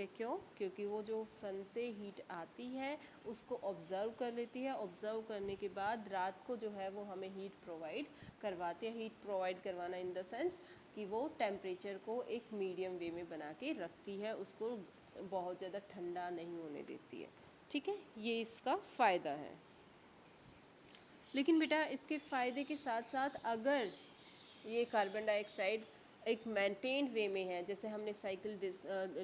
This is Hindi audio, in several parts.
है। क्यों? क्योंकि वो जो सन से हीट आती है उसको ऑब्ज़र्व कर लेती है, ऑब्ज़र्व करने के बाद रात को जो है वो हमें हीट प्रोवाइड करवाती है। हीट प्रोवाइड करवाना इन द सेंस कि वो टेम्परेचर को एक मीडियम वे में बना के रखती है, उसको बहुत ज़्यादा ठंडा नहीं होने देती है। ठीक है, ये इसका फ़ायदा है। लेकिन बेटा इसके फ़ायदे के साथ साथ अगर ये कार्बन डाइऑक्साइड एक मेंटेन्ड वे में है, जैसे हमने साइकिल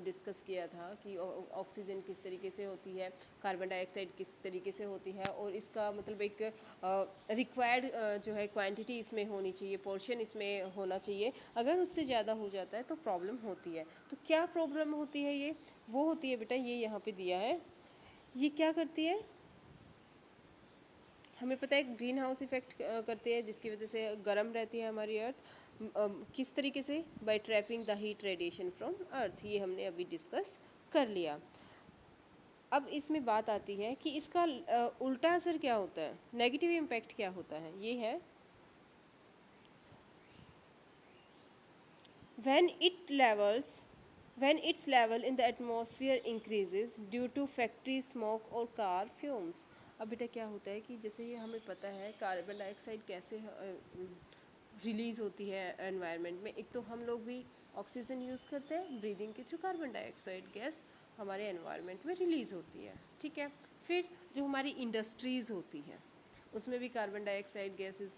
डिस्कस किया था कि ऑक्सीजन किस तरीके से होती है, कार्बन डाइऑक्साइड किस तरीके से होती है, और इसका मतलब एक रिक्वायर्ड जो है क्वांटिटी इसमें होनी चाहिए, पोर्शन इसमें होना चाहिए। अगर उससे ज़्यादा हो जाता है तो प्रॉब्लम होती है। तो क्या प्रॉब्लम होती है? ये वो होती है बेटा, ये यहाँ पे दिया है। ये क्या करती है? हमें पता है ग्रीन हाउस इफेक्ट करती है, जिसकी वजह से गर्म रहती है हमारी अर्थ। किस तरीके से? By trapping the heat radiation from earth. ये हमने अभी डिस्कस कर लिया। अब इसमें बात आती है कि इसका उल्टा असर क्या होता है, नेगेटिव इम्पैक्ट क्या होता है। ये है when its level in the atmosphere increases due to factory smoke और car fumes। अब बेटा क्या होता है कि जैसे ये हमें पता है कार्बन डाइऑक्साइड कैसे रिलीज़ होती है एनवायरनमेंट में। एक तो हम लोग भी ऑक्सीजन यूज़ करते हैं, ब्रीदिंग के थ्रू कार्बन डाइऑक्साइड गैस हमारे एनवायरनमेंट में रिलीज़ होती है। ठीक है, फिर जो हमारी इंडस्ट्रीज़ होती हैं उसमें भी कार्बन डाइऑक्साइड गैसेस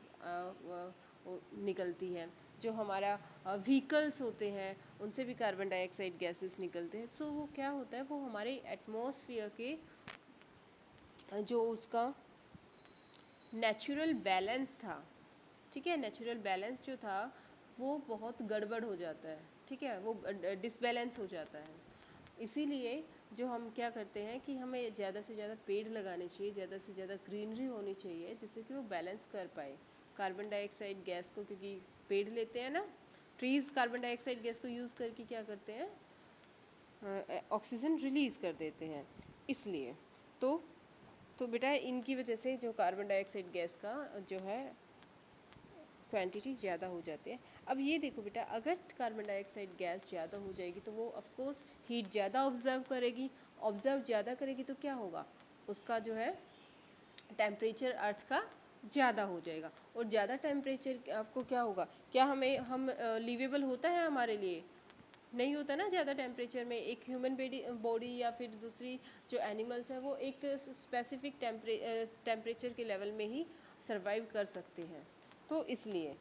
निकलती हैं। जो हमारा व्हीकल्स होते हैं उनसे भी कार्बन डाइऑक्साइड गैसेस निकलते हैं। सो वो क्या होता है, वो हमारे एटमॉस्फेयर के जो उसका नेचुरल बैलेंस था, ठीक है, नेचुरल बैलेंस जो था वो बहुत गड़बड़ हो जाता है। ठीक है, वो डिसबैलेंस हो जाता है। इसीलिए जो हम क्या करते हैं कि हमें ज़्यादा से ज़्यादा पेड़ लगाने चाहिए, ज़्यादा से ज़्यादा ग्रीनरी होनी चाहिए, जिससे कि वो बैलेंस कर पाए कार्बन डाइऑक्साइड गैस को। क्योंकि पेड़ लेते हैं ना, ट्रीज़ कार्बन डाइऑक्साइड गैस को यूज़ करके क्या करते हैं, ऑक्सीजन रिलीज़ कर देते हैं। इसलिए तो बेटा इनकी वजह से जो कार्बन डाइऑक्साइड गैस का जो है क्वांटिटी ज़्यादा हो जाती है। अब ये देखो बेटा, अगर कार्बन डाइऑक्साइड गैस ज़्यादा हो जाएगी तो वो ऑफ कोर्स हीट ज़्यादा ऑब्जर्व करेगी। ऑब्जर्व ज़्यादा करेगी तो क्या होगा, उसका जो है टेम्परेचर अर्थ का ज़्यादा हो जाएगा। और ज़्यादा टेम्परेचर आपको क्या होगा, क्या हम लिवेबल होता है हमारे लिए? नहीं होता ना ज़्यादा टेम्परेचर में। एक ह्यूमन बॉडी या फिर दूसरी जो एनिमल्स हैं वो एक स्पेसिफिक टेम्परेचर के लेवल में ही सर्वाइव कर सकते हैं। तो इसलिए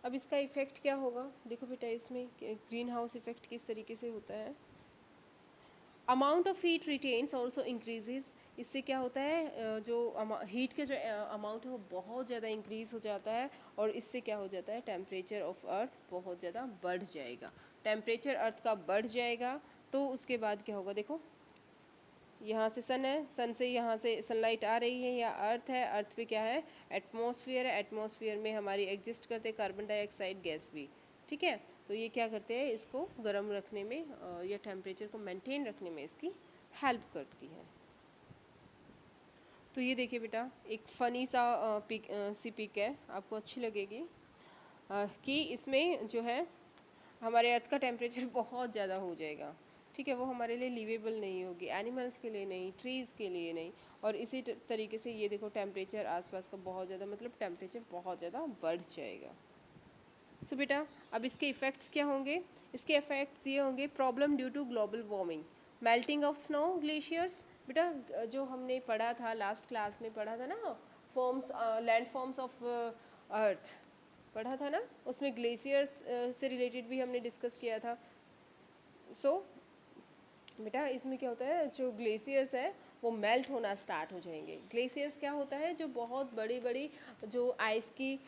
अब इसका इफ़ेक्ट क्या होगा, देखो बेटा इसमें ग्रीन हाउस इफ़ेक्ट किस तरीके से होता है। Amount of heat retains also increases. इससे क्या होता है, जो हीट के जो अमाउंट है वो बहुत ज़्यादा इंक्रीज़ हो जाता है, और इससे क्या हो जाता है, टेम्परेचर ऑफ अर्थ बहुत ज़्यादा बढ़ जाएगा। टेम्परेचर अर्थ का बढ़ जाएगा तो उसके बाद क्या होगा, देखो यहाँ से सन है, सन से यहाँ से सनलाइट आ रही है, या अर्थ है, अर्थ पे क्या है, एटमॉस्फेयर है, एटमॉस्फेयर में हमारी एग्जिस्ट करते कार्बन डाइऑक्साइड गैस भी। ठीक है, तो ये क्या करते हैं, इसको गर्म रखने में या टेम्परेचर को मेंटेन रखने में इसकी हेल्प करती है। तो ये देखिए बेटा एक फ़नी सा सी पिक है, आपको अच्छी लगेगी, कि इसमें जो है हमारे अर्थ का टेम्परेचर बहुत ज़्यादा हो जाएगा। ठीक है, वो हमारे लिए लिवेबल नहीं होगी, एनिमल्स के लिए नहीं, ट्रीज़ के लिए नहीं। और इसी तरीके से ये देखो टेम्परेचर आसपास का बहुत ज़्यादा, मतलब टेम्परेचर बहुत ज़्यादा बढ़ जाएगा। सो बेटा अब इसके इफ़ेक्ट्स क्या होंगे, इसके इफ़ेक्ट्स ये होंगे, problem due to global warming, melting of snow, glaciers. बेटा जो हमने पढ़ा था लास्ट क्लास में पढ़ा था ना, forms land forms of earth पढ़ा था ना, उसमें ग्लेशियर्स से रिलेटेड भी हमने डिस्कस किया था। सो बेटा इसमें क्या होता है, जो ग्लेशियर्स है वो मेल्ट होना स्टार्ट हो जाएंगे। ग्लेशियर्स क्या होता है, जो बहुत बड़ी बड़ी जो आइस की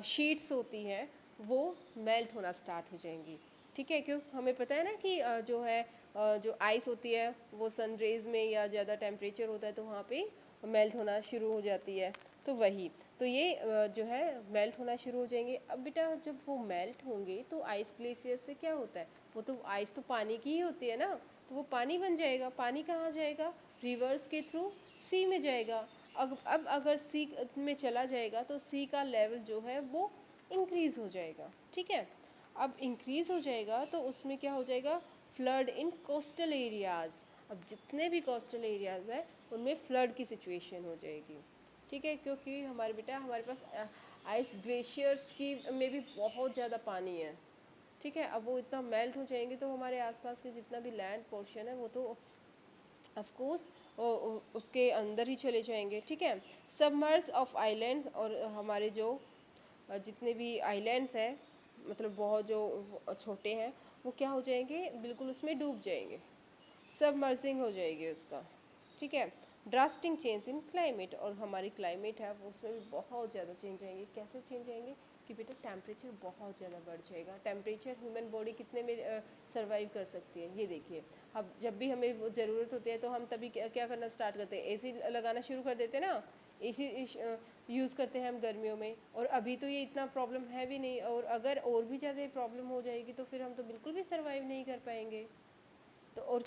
शीट्स होती हैं वो मेल्ट होना स्टार्ट हो जाएंगी। ठीक है, क्योंकि हमें पता है ना कि जो है जो आइस होती है वो सन रेज में या ज़्यादा टेम्परेचर होता है तो वहाँ पे मेल्ट होना शुरू हो जाती है। तो वही तो ये जो है मेल्ट होना शुरू हो जाएंगे। अब बेटा जब वो मेल्ट होंगे तो आइस ग्लेशियर से क्या होता है, वो तो आइस तो पानी की ही होती है ना, तो वो पानी बन जाएगा। पानी कहाँ जाएगा, रिवर्स के थ्रू सी में जाएगा। अब अगर सी में चला जाएगा तो सी का लेवल जो है वो इंक्रीज़ हो जाएगा। ठीक है, अब इंक्रीज़ हो जाएगा तो उसमें क्या हो जाएगा, फ्लड इन कोस्टल एरियाज़। अब जितने भी कोस्टल एरियाज़ हैं उनमें फ्लड की सिचुएशन हो जाएगी, ठीक है, क्योंकि हमारे बेटा हमारे पास आइस ग्लेशियर्स की में भी बहुत ज़्यादा पानी है, ठीक है। अब वो इतना मेल्ट हो जाएंगे तो हमारे आसपास के जितना भी लैंड पोर्शन है वो तो ऑफ कोर्स उसके अंदर ही चले जाएंगे, ठीक है। सबमर्ज ऑफ आइलैंड्स, और हमारे जो जितने भी आइलैंड्स हैं, मतलब बहुत जो छोटे हैं, वो क्या हो जाएंगे, बिल्कुल उसमें डूब जाएंगे, सबमर्जिंग हो जाएगी उसका, ठीक है। ड्रास्टिक चेंज इन क्लाइमेट, और हमारी क्लाइमेट है वो उसमें भी बहुत ज़्यादा चेंज आएंगे। कैसे चेंज आएंगे कि बेटा टेम्परेचर बहुत ज़्यादा बढ़ जाएगा। टेम्परेचर ह्यूमन बॉडी कितने में सर्वाइव कर सकती है, ये देखिए। अब जब भी हमें वो ज़रूरत होती है तो हम तभी क्या करना स्टार्ट करते हैं, एसी लगाना शुरू कर देते हैं ना, एसी यूज़ करते हैं हम गर्मियों में। और अभी तो ये इतना प्रॉब्लम है भी नहीं, और अगर और भी ज़्यादा प्रॉब्लम हो जाएगी तो फिर हम तो बिल्कुल भी सर्वाइव नहीं कर पाएंगे। तो और